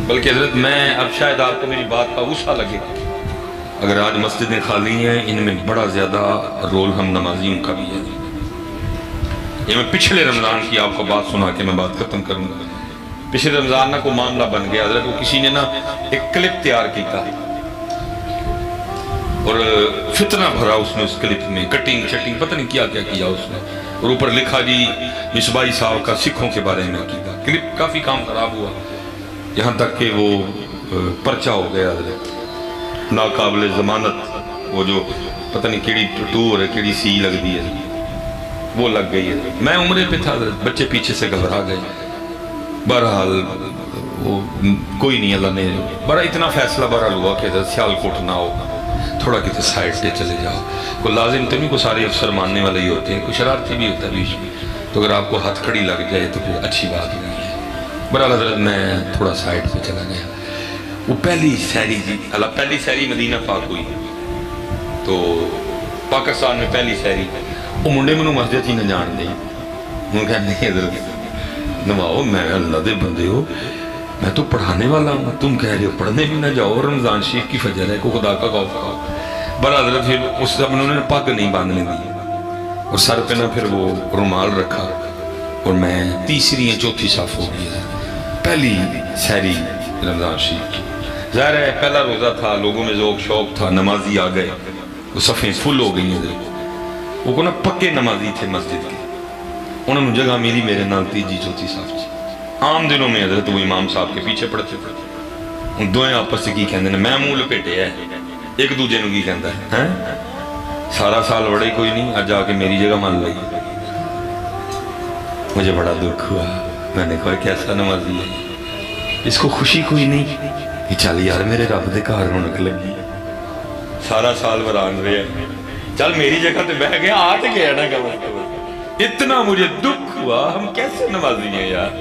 بلکہ حضرت میں اب شاید آپ کو میری بات کا غصہ لگے، اگر آج مسجدیں خالی ہیں ان میں بڑا زیادہ رول ہم نمازیوں کا بھی ہے۔ یہ میں پچھلے رمضان کی آپ کو بات سنا کے میں بات ختم کروں گا۔ پچھلے رمضان نہ کوئی معاملہ بن گیا حضرت، وہ کسی نے نا ایک کلپ تیار کیتا اور فتنہ بھرا اس نے، اس کلپ میں کٹنگ شٹنگ پتہ نہیں کیا کیا اس نے، اور اوپر لکھا جی مصباحی صاحب کا سکھوں کے بارے میں کیتا۔ کلپ کافی کام خراب ہوا، یہاں تک کہ وہ پرچہ ہو گیا حضرت، ناقابل ضمانت، وہ جو پتہ نہیں کیڑی ٹور ہے کیڑی سی لگ دی ہے وہ لگ گئی ہے۔ میں عمرے پہ تھا حضرت، بچے پیچھے سے گھبرا گئے، بہرحال وہ کوئی نہیں، اللہ نے بڑا اتنا فیصلہ بہرحال ہوا کہ حضرت سیالکوٹ نہ ہو، تھوڑا کسی سائڈ سے چلے جاؤ۔ کوئی لازم تو نہیں، کوئی سارے افسر ماننے والے ہی ہوتے ہیں، کوئی شرارتی بھی ہوتا ہے بیچ میں، تو اگر آپ کو ہتھ کھڑی لگ جائے تو پھر اچھی بات نہیں ہے۔ بہرحال حضرت میں تھوڑا سائڈ پہ چلا گیا۔ وہ پہلی سحری جی اللہ، پہلی سحری مدینہ پاک ہوئی تو پاکستان میں پہلی سحری، وہ منڈے منو مسجد ہی نہ جان دیں، وہ کہا نہیں حضرت نواؤ، میں اللہ دے بندے ہو، میں تو پڑھانے والا ہوں، تم کہہ رہے ہو پڑھنے بھی نہ جاؤ، رمضان شریف کی فجر ہے، کو خدا کا خوف کھاؤ۔ بہرحال حضرت پھر اس سے انہوں نے پگ نہیں باندھنے دی اور سر پہ نہ پھر وہ رومال رکھا، اور میں تیسری یا چوتھی صف ہو گئی، پہلی سحری رمضان شریف کی۔ ظاہر ہے پہلا روزہ تھا، لوگوں میں ذوق شوق تھا، نمازی آ گئے، وہ صفیں فل ہو گئی ہیں۔ وہ کو نا پکے نمازی تھے مسجد کے، انہوں نے جگہ میری میرے نال تیجی چوتھی صف چ۔ عام دنوں میں حضرت وہ امام صاحب کے پیچھے پڑھتے تھے، ان دوئیں آپس سے کی کہندے نے میں منہ لپیٹے ہے، ایک دوجے نو کی کہندا ہے سارا سال وڑے کوئی نہیں، آج آ کے میری جگہ مان لئی۔ مجھے بڑا دکھ ہوا، میں نے کہا کیسا نمازی ہے، اس کو خوشی کوئی نہیں کہ چل یار میرے رب دے گھر رونق لگی، سارا سال وران رہے ہیں، چل میری جگہ تے بہ گیا، آ تے گیا نا کم از کم۔ اتنا مجھے دکھ ہوا، ہم کیسے نمازی ہیں یار،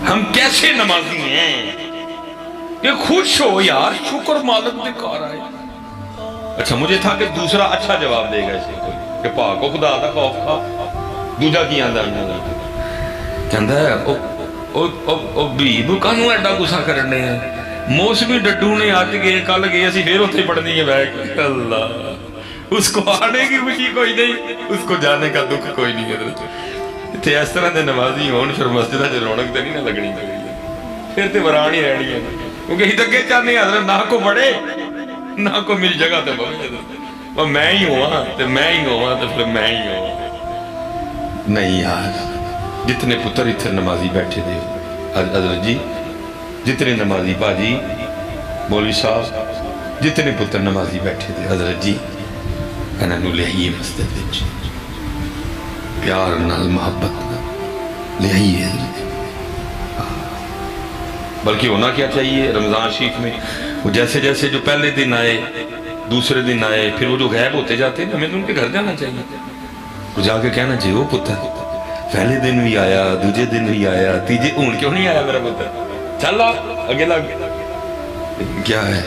ہم کیسے نمازی ہیں کہ خوش ہو یار، شکر مالک دے کار آئے۔ اچھا مجھے تھا کہ دوسرا اچھا جواب دے گا اسے کوئی کہ پاک و خدا دا خوف کھا، دوجا کی آندہ کہندہ ہے او بیب کانو ایڈا گسا کرنے ہیں، موسمی ڈڈو نے آج گئے کل گئے اسی پھر ہوتے پڑھنی ہے بیٹھ، اللہ اس کو آنے کی خوشی کوئی نہیں، اس کو جانے کا دکھ کوئی نہیں ہے۔ تھے اس طرح دے نمازی ہون پھر مسجدہ جو رونق تے نہیں نہ لگنی چاہیے، پھر تے وران ہی رہنی ہے، کیونکہ ہی تک کے چاہنے حضرت نہ کو بڑے نہ کو میری جگہ تے بڑھے، وہ میں ہی ہوا تو میں ہی ہوا تو پھر میں ہی ہوا۔ نہیں یار جتنے پتر اتھر نمازی بیٹھے دے حضرت جی، جتنے نمازی باجی مولوی صاحب جتنے پتر نمازی بیٹھے دے حضرت جی، انہوں نے لے آئیے مسجد وچ، پیار نال محبت نال لے آئیے حضرت۔ بلکہ ہونا کیا چاہیے رمضان شریف میں، وہ جیسے جیسے جو پہلے دن آئے دوسرے دن آئے، پھر وہ جو غائب ہوتے جاتے ہیں ہمیں تو ان کے گھر جانا چاہیے، وہ جا کے کہنا چاہیے وہ پتر پہلے دن بھی آیا، دوجے دن بھی آیا، تیجے اون کیوں نہیں آیا میرا پتر، چل آپ اگے لگ۔ کیا ہے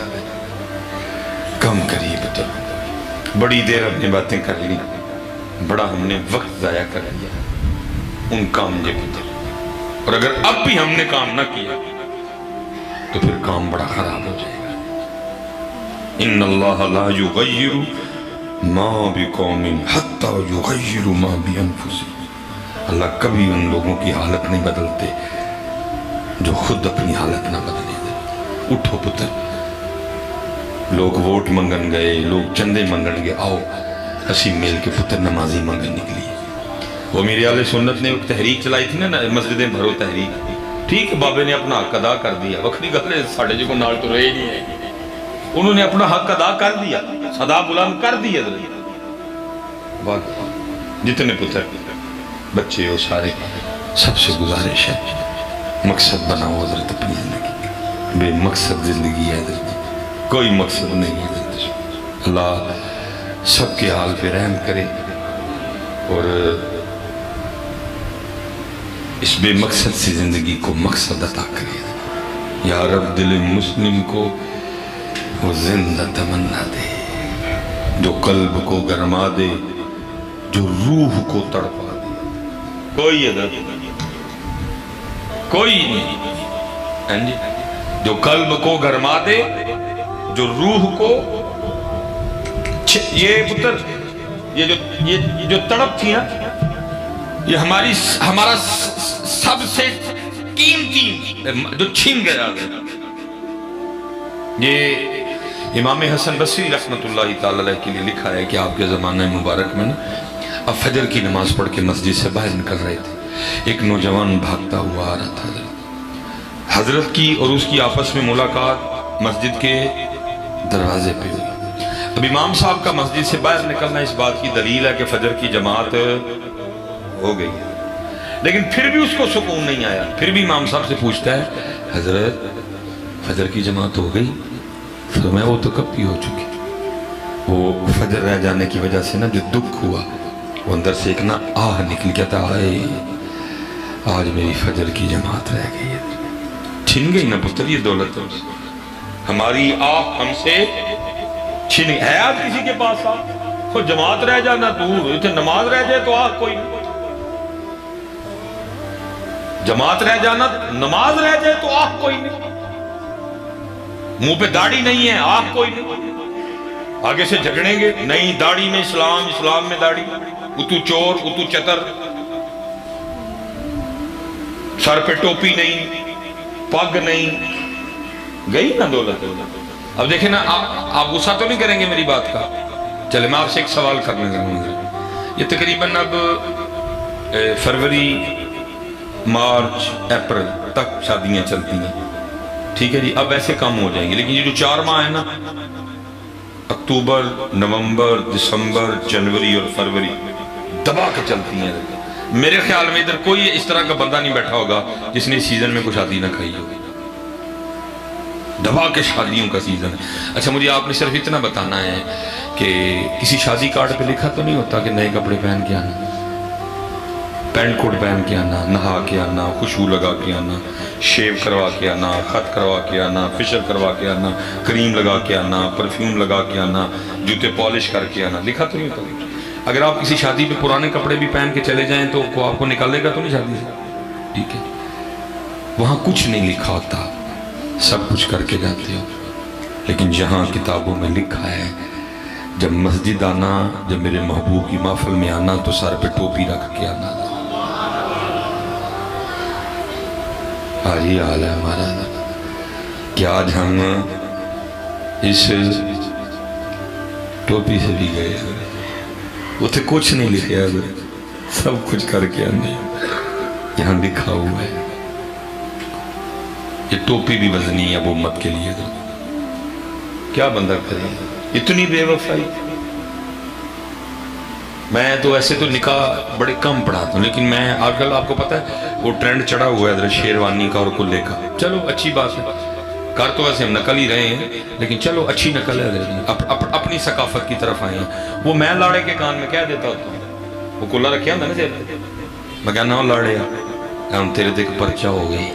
کم کریے پتر، بڑی دیر اپنی باتیں کر لی، بڑا ہم نے وقت ضائع کر لیا ان کام جے پتر، اور اگر اب بھی ہم نے کام نہ کیا تو پھر کام بڑا خراب ہو جائے گا۔ ان اللہ لا یغیر ما بقوم حتی یغیر ما بانفسہم، اللہ کبھی ان لوگوں کی حالت نہیں بدلتے جو خود اپنی حالت نہ بدلے دے۔ اٹھو پتر، لوگ ووٹ منگن گئے، لوگ چندے منگن گئے، آؤ اسی مل کے پتر نمازی منگن نکلی۔ وہ میرے اہل سنت نے ایک تحریک چلائی تھی نا مسجدیں بھرو تحریک، ٹھیک ہے بابے نے اپنا حق ادا کر دیا، وقتی گل ہے ساڑھے جی کو نال تو رہے نہیں ہے، انہوں نے اپنا حق ادا کر دیا، صدا بلند کر دیا۔ جتنے پتر بچے ہو سارے سب سے گزارش ہے مقصد بناؤ حضرت اپنی زندگی، بے مقصد زندگی ہے حضرت، کوئی مقصد نہیں ہے حضرت۔ اللہ سب کے حال پہ رحم کرے اور اس بے مقصد سی زندگی کو مقصد عطا کرے۔ یا رب دل مسلم کو وہ زندہ تمنا دے، جو قلب کو گرما دے، جو روح کو تڑپا دے۔ کوئی حضرت کوئی نہیں، جی جو قلب کو گرما دے، جو روح کو یہ پتر یہ جو تڑپ تھی نا، یہ ہمارا سب سے قیمتی جو چھین گیا۔ یہ امام حسن بصری رحمۃ اللہ تعالی علیہ کے لیے لکھا ہے کہ آپ کے زمانہ مبارک میں نا اب فجر کی نماز پڑھ کے مسجد سے باہر نکل رہے تھے، ایک نوجوان بھاگتا ہوا آ رہا تھا حضرت کی اور اس کی آپس میں ملاقات مسجد کے دروازے پہ ہوئی۔ اب امام صاحب کا مسجد سے باہر نکلنا اس بات کی دلیل ہے کہ فجر کی جماعت ہو گئی ہے، لیکن پھر بھی اس کو سکون نہیں آیا۔ پھر بھی امام صاحب سے پوچھتا ہے حضرت فجر کی جماعت ہو گئی؟ فرمایا وہ تو کب کی ہو چکی، وہ فجر رہ جانے کی وجہ سے نا جو دکھ ہوا وہ اندر سے ایک نا آہ نکل گیا تھا، آئے آج میری فجر کی جماعت رہ گئی ہے۔ چھن گئی نا پتر یہ دولت ہماری، آہ ہم سے چھن گئی ہے۔ آج کسی کے پاس آہ جماعت رہ جانا دور، اتنے نماز رہ جائے تو آہ کوئی نہیں، جماعت رہ جانا نماز رہ جائے تو آہ کوئی نہیں، منہ پہ داڑھی نہیں ہے آہ کوئی نہیں، آگے سے جھگڑیں گے نہیں داڑھی میں اسلام، اسلام میں داڑھی، اتو چور اتو چتر، سر پہ ٹوپی نہیں، پگ نہیں، گئی نا دولت۔ اب دیکھیں نا آپ غصہ تو نہیں کریں گے میری بات کا؟ چلے میں آپ سے ایک سوال کرنے لگوں گا۔ یہ تقریباً اب فروری مارچ اپریل تک شادیاں چلتی ہیں، ٹھیک ہے جی، اب ایسے کم ہو جائیں گے، لیکن یہ جو 4 ماہ ہے نا اکتوبر، نومبر، دسمبر، جنوری اور فروری دبا کے چلتی ہیں۔ میرے خیال میں ادھر کوئی اس طرح کا بندہ نہیں بیٹھا ہوگا جس نے اس سیزن میں کوئی شادی نہ کھائی ہوگی، دبا کے شادیوں کا سیزن ہے۔ اچھا مجھے آپ نے صرف اتنا بتانا ہے کہ کسی شادی کارڈ پہ لکھا تو نہیں ہوتا کہ نئے کپڑے پہن کے آنا، پینٹ کوٹ پہن کے آنا، نہا کے آنا، خوشبو لگا کے آنا، شیو کروا کے آنا، خط کروا کے آنا، فیشل کروا کے آنا، کریم لگا کے آنا، پرفیوم لگا کے آنا، جوتے پالش کر کے آنا، لکھا تو نہیں ہوتا۔ اگر آپ کسی شادی پہ پرانے کپڑے بھی پہن کے چلے جائیں تو آپ کو نکالے گا تو نہیں شادی سے، ٹھیک ہے؟ وہاں کچھ نہیں لکھا ہوتا، سب کچھ کر کے جاتے ہو، لیکن جہاں کتابوں میں لکھا ہے جب مسجد آنا، جب میرے محبوب کی محفل میں آنا تو سر پہ ٹوپی رکھ کے آنا۔ آج یہ حال ہے ہمارا کہ آج ہم اس ٹوپی سے بھی گئے، وہ تو کچھ نہیں لکھا، سب کچھ کر کے آنے، یہاں لکھا ہوا ہے۔ یہ ٹوپی بھی وزنی ہے اب امت کے لیے، کیا بندہ کرے اتنی بے وفائی۔ میں تو ایسے تو نکاح بڑے کم پڑھاتا ہوں، لیکن میں آج کل آپ کو پتہ ہے وہ ٹرینڈ چڑھا ہوا ہے ادھر شیروانی کا اور کلے کا، چلو اچھی بات ہے، کر تو ویسے ہم نقل ہی رہے ہیں، لیکن چلو اچھی نقل ہے، اپنی ثقافت کی طرف آئے ہیں۔ وہ میں لاڑے کے کان میں کہہ دیتا ہوتا ہوں، وہ کلا رکھیا ہوں نا جیل میں کہنا ہوں لاڑے ہم تیرے تے ایک پرچہ ہو گئی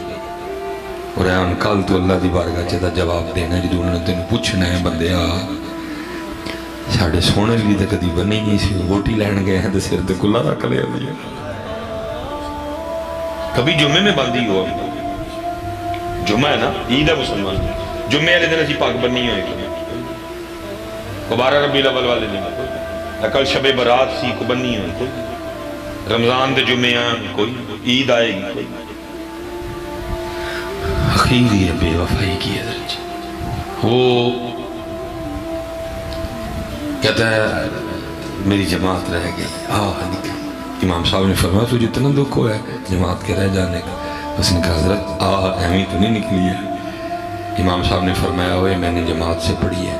اور ہم کل تو اللہ دی بارگاہ چاہتا جواب دینا جدو انہوں نے تینوں پوچھنا ہے بندیا ساڑھے سونے لی تو کدی بنی نہیں سی، ووٹی لین گئے ہیں تو سر تے کلا رکھ لیا دیا، کبھی جمعے میں بندی ہوا، جمعہ ہے نا عید ہے مسلمان، جمعے والے دن اسی پاک بنی ہوئے کو 12 ربیع الاول والے دن، کل شب برات سی کو بنی ہوئی کوئی، رمضان دے جمعہ کوئی، عید آئے گی کوئی، اخیر یہ بے وفائی کی ہے۔ وہ کہتا ہے میری جماعت رہ گئی، امام صاحب نے فرمایا تو جتنا دکھ ہوا ہے جماعت کے رہ جانے کا، اس نے کہا حضرت اہمی تو نہیں نکلی ہے؟ امام صاحب نے فرمایا ہوئے میں نے جماعت سے پڑھی ہے،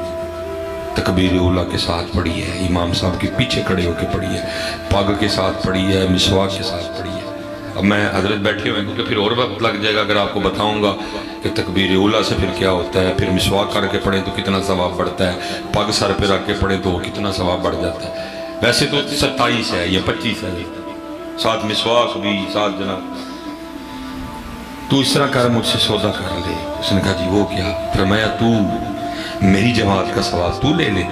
تکبیر اولیٰ کے ساتھ پڑھی ہے، امام صاحب کے پیچھے کھڑے ہو کے پڑھی ہے، پاگ کے ساتھ پڑھی ہے، مسواک کے ساتھ پڑھی ہے۔ اب میں حضرت بیٹھے ہوئے ہیں کیونکہ پھر اور وقت لگ جائے گا اگر آپ کو بتاؤں گا کہ تکبیر اولیٰ سے پھر کیا ہوتا ہے، پھر مسواک کر کے پڑھیں تو کتنا ثواب بڑھتا ہے، پگ سر پہ رکھ کے پڑھیں تو وہ کتنا ثواب بڑھ جاتا ہے۔ ویسے تو 27 ہے یا 25 ہے، ساتھ مسواک بھی ساتھ جناب، تو اس طرح کر مجھ سے سودا کر لے۔ اس نے کہا جی وہ کیا؟ فرمایا تو میری جماعت کا ثواب تو لے لے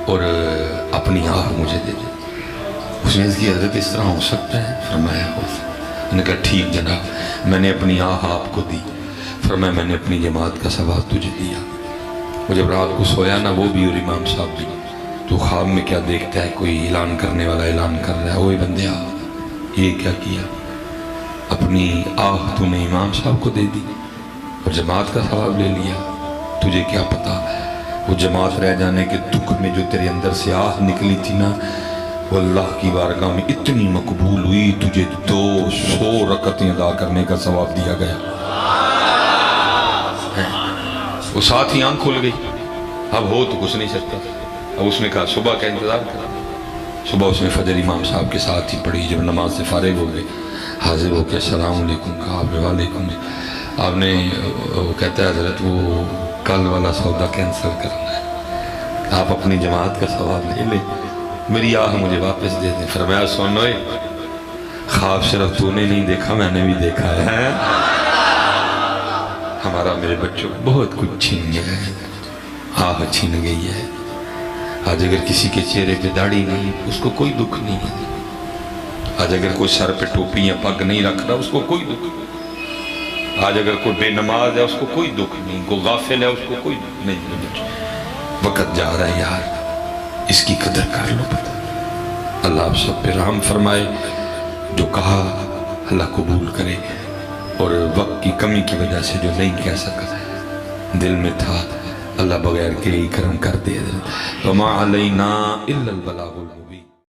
اور اپنی آہ مجھے دے دے۔ اس نے اس کی حضرت اس طرح ہو سکتا ہے؟ فرمایا ہو سکتا ہے۔ انہوں نے کہا ٹھیک جناب، میں نے اپنی آہ آپ کو دی۔ فرمایا میں نے اپنی جماعت کا ثواب تجھے دیا۔ وہ جب رات کو سویا نا، وہ بھی اور امام صاحب بھی، تو خواب میں کیا دیکھتا ہے، کوئی اعلان کرنے والا اعلان کر رہا ہے، اوے بندیا یہ کیا کیا، اپنی آہ تو نے امام صاحب کو دے دی اور جماعت کا ثواب لے لیا، تجھے کیا پتا وہ جماعت رہ جانے کے دکھ میں جو تیرے اندر سے آہ نکلی تھی نا، وہ اللہ کی بارگاہ میں اتنی مقبول ہوئی، تجھے 200 رکعتیں ادا کرنے کا ثواب دیا گیا۔ وہ ساتھ ہی آنکھ کھل گئی، اب ہو تو کچھ نہیں سکتا۔ اب اس نے کہا صبح کا انتظار کرا۔ صبح اس نے فجر امام صاحب کے ساتھ ہی پڑھی۔ جب نماز سے فارغ ہو گئے، حاضر ہو کے السلام علیکم کہا، آپ نے وعلیکم، آپ نے وہ کہتا ہے حضرت وہ کل والا سودا کینسل کرنا ہے، آپ اپنی جماعت کا ثواب لے لیں، میری آہ مجھے واپس دے دیں۔ فرمایا سنوئے، خواب صرف تو نے نہیں دیکھا، میں نے بھی دیکھا ہے، ہمارا میرے بچوں بہت کچھ چھن گیا ہے، آہ چھن گئی ہے۔ آج اگر کسی کے چہرے پہ داڑھی نہیں، اس کو کوئی دکھ نہیں ہے۔ آج اگر کوئی سر پہ ٹوپی یا پگ نہیں رکھ رہا، اس کو کوئی دکھ نہیں۔ آج اگر کوئی بے نماز ہے، اس کو کوئی دکھ نہیں، کوئی غافل ہے، اس کو کوئی دکھ نہیں۔ وقت جا رہا ہے یار، اس کی قدر کر لو۔ اللہ آپ سب پہ رحم فرمائے، جو کہا اللہ قبول کرے، اور وقت کی کمی کی وجہ سے جو نہیں کہہ سکا، دل میں تھا، اللہ بغیر کے ہی کرم کر دے۔ وَمَا عَلَيْنَا إِلَّا الْبَلَاغُ الْمُبِينُ۔